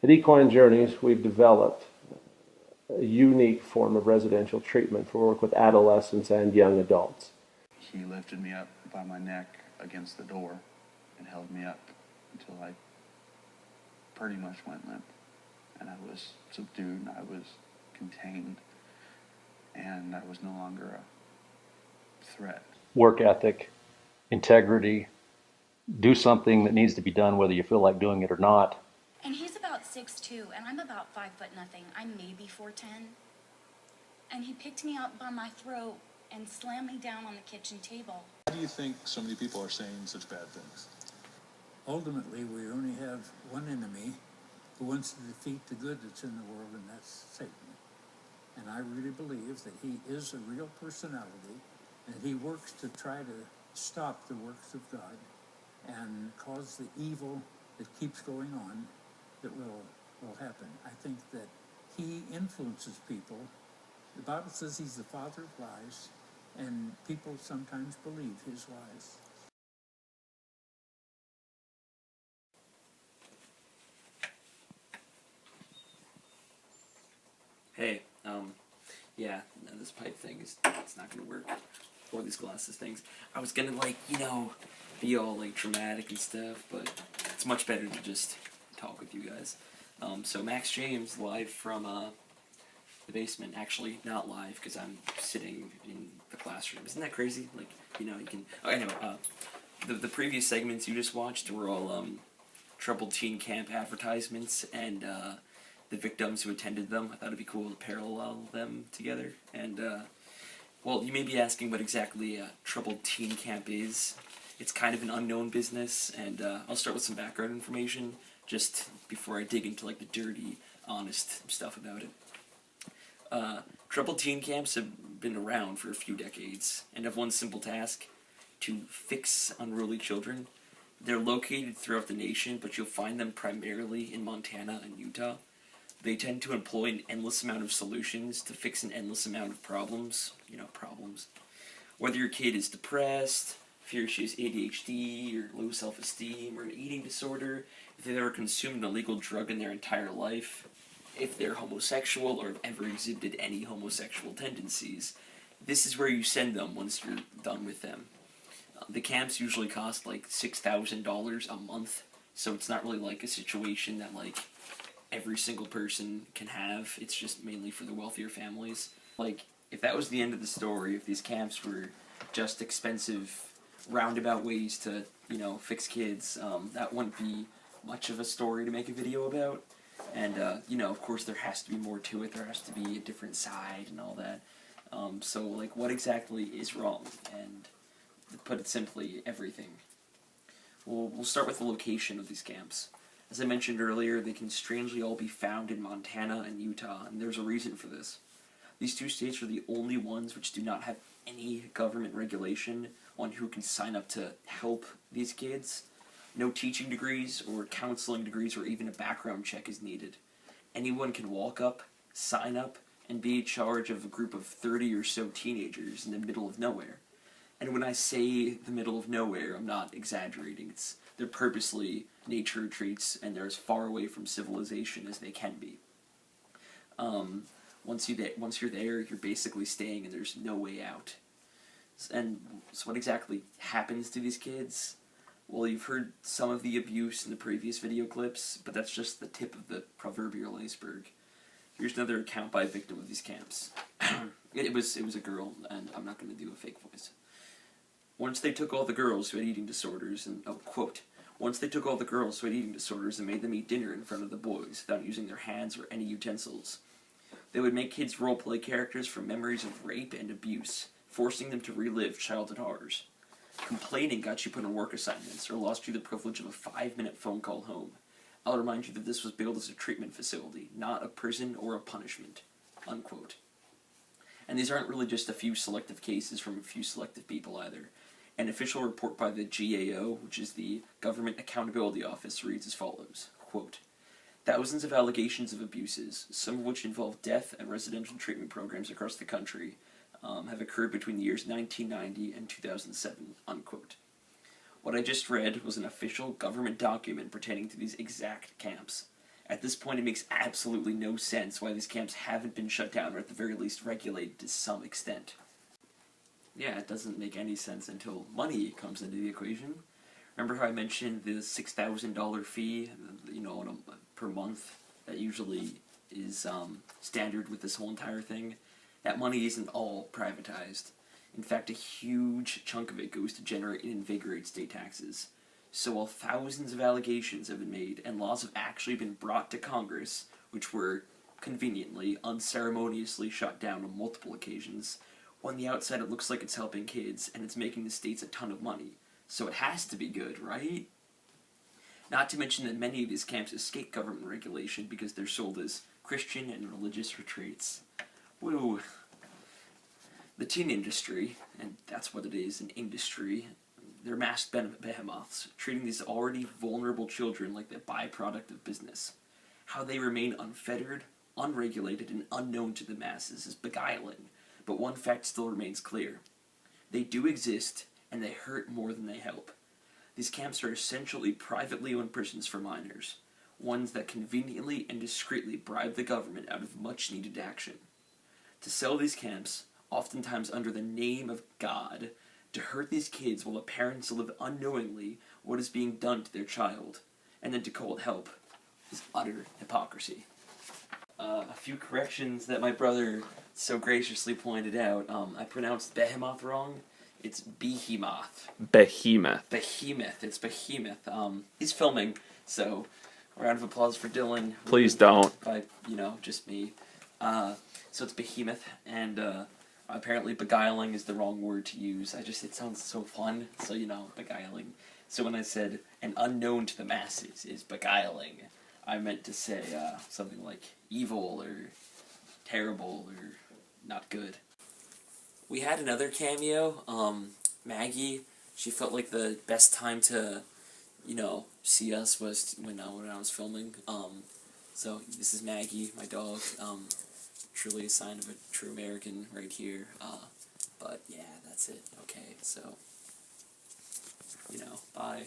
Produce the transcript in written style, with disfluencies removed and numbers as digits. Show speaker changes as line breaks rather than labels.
At Equine Journeys, we've developed a unique form of residential treatment for work with adolescents and young adults.
He lifted me up by my neck against the door and held me up until I pretty much went limp. And I was subdued, and I was contained, and I was no longer a threat.
Work ethic, integrity, do something that needs to be done whether you feel like doing it or not.
And he's about 6'2", and I'm about 5 foot nothing. I'm maybe 4'10". And he picked me up by my throat and slammed me down on the kitchen table.
Why do you think so many people are saying such bad things?
Ultimately, we only have one enemy who wants to defeat the good that's in the world, and that's Satan. And I really believe that he is a real personality, and he works to try to stop the works of God and cause the evil that keeps going on that will happen. I think that he influences people. The Bible says he's the father of lies, and people sometimes believe his lies.
Hey, yeah, no, this pipe thing it's not gonna work. Or these glasses things. I was gonna, like, be all, like, dramatic and stuff, but it's much better to just talk with you guys. So Max James, live from, the basement. Actually, not live, because I'm sitting in the classroom. Isn't that crazy? Like, you can... Oh, anyway, the previous segments you just watched were all, troubled teen camp advertisements, and, the victims who attended them. I thought it'd be cool to parallel them together. And, well, you may be asking what exactly a troubled teen camp is. It's kind of an unknown business, and I'll start with some background information just before I dig into, like, the dirty, honest stuff about it. Troubled teen camps have been around for a few decades and have one simple task: to fix unruly children. They're located throughout the nation, but you'll find them primarily in Montana and Utah. They tend to employ an endless amount of solutions to fix an endless amount of problems. Problems. Whether your kid is depressed, fears she has ADHD, or low self-esteem, or an eating disorder, if they've ever consumed an illegal drug in their entire life, if they're homosexual or have ever exhibited any homosexual tendencies, this is where you send them once you're done with them. The camps usually cost like $6,000 a month, so it's not really like a situation that like every single person can have. It's just mainly for the wealthier families. Like, if that was the end of the story, if these camps were just expensive roundabout ways to, fix kids, that wouldn't be much of a story to make a video about. And, of course there has to be more to it. There has to be a different side and all that. So, like, what exactly is wrong? And, to put it simply, everything. We'll start with the location of these camps. As I mentioned earlier, they can strangely all be found in Montana and Utah, and there's a reason for this. These two states are the only ones which do not have any government regulation on who can sign up to help these kids. No teaching degrees or counseling degrees or even a background check is needed. Anyone can walk up, sign up, and be in charge of a group of 30 or so teenagers in the middle of nowhere. And when I say the middle of nowhere, I'm not exaggerating. They're purposely nature retreats, and they're as far away from civilization as they can be. Once you're there, you're basically staying, and there's no way out. And so what exactly happens to these kids? Well, you've heard some of the abuse in the previous video clips, but that's just the tip of the proverbial iceberg. Here's another account by a victim of these camps. It was a girl, and I'm not going to do a fake voice. Once they took all the girls who had eating disorders and, quote, once they took all the girls who had eating disorders and made them eat dinner in front of the boys without using their hands or any utensils. They would make kids role-play characters from memories of rape and abuse, forcing them to relive childhood horrors. Complaining got you put on work assignments or lost you the privilege of a 5-minute phone call home. I'll remind you that this was billed as a treatment facility, not a prison or a punishment. Unquote. And these aren't really just a few selective cases from a few selective people either. An official report by the GAO, which is the Government Accountability Office, reads as follows, quote, thousands of allegations of abuses, some of which involve death and residential treatment programs across the country, have occurred between the years 1990 and 2007, unquote. What I just read was an official government document pertaining to these exact camps. At this point, it makes absolutely no sense why these camps haven't been shut down or at the very least regulated to some extent. Yeah, it doesn't make any sense until money comes into the equation. Remember how I mentioned the $6,000 fee, per month that usually is standard with this whole entire thing? That money isn't all privatized. In fact, a huge chunk of it goes to generate and invigorate state taxes. So while thousands of allegations have been made and laws have actually been brought to Congress, which were conveniently, unceremoniously shut down on multiple occasions, on the outside it looks like it's helping kids and it's making the states a ton of money. So it has to be good, right? Not to mention that many of these camps escape government regulation because they're sold as Christian and religious retreats. Woo. The teen industry, and that's what it is, an industry, they're masked behemoths, treating these already vulnerable children like the byproduct of business. How they remain unfettered, unregulated, and unknown to the masses is beguiling, but one fact still remains clear. They do exist, and they hurt more than they help. These camps are essentially privately owned prisons for minors, ones that conveniently and discreetly bribe the government out of much-needed action. To sell these camps, oftentimes under the name of God, to hurt these kids while the parents live unknowingly what is being done to their child, and then to call it help, is utter hypocrisy. A few corrections that my brother so graciously pointed out. I pronounced behemoth wrong. It's behemoth.
Behemoth.
Behemoth. It's behemoth. He's filming, so a round of applause for Dylan.
Please don't.
By, just me. So it's behemoth, and apparently beguiling is the wrong word to use. It sounds so fun, so beguiling. So when I said an unknown to the masses is beguiling, I meant to say something like evil or terrible or not good. We had another cameo, Maggie. She felt like the best time to, see us was when I was filming. So this is Maggie, my dog. Truly a sign of a true American right here. But yeah, that's it. Okay, so, bye.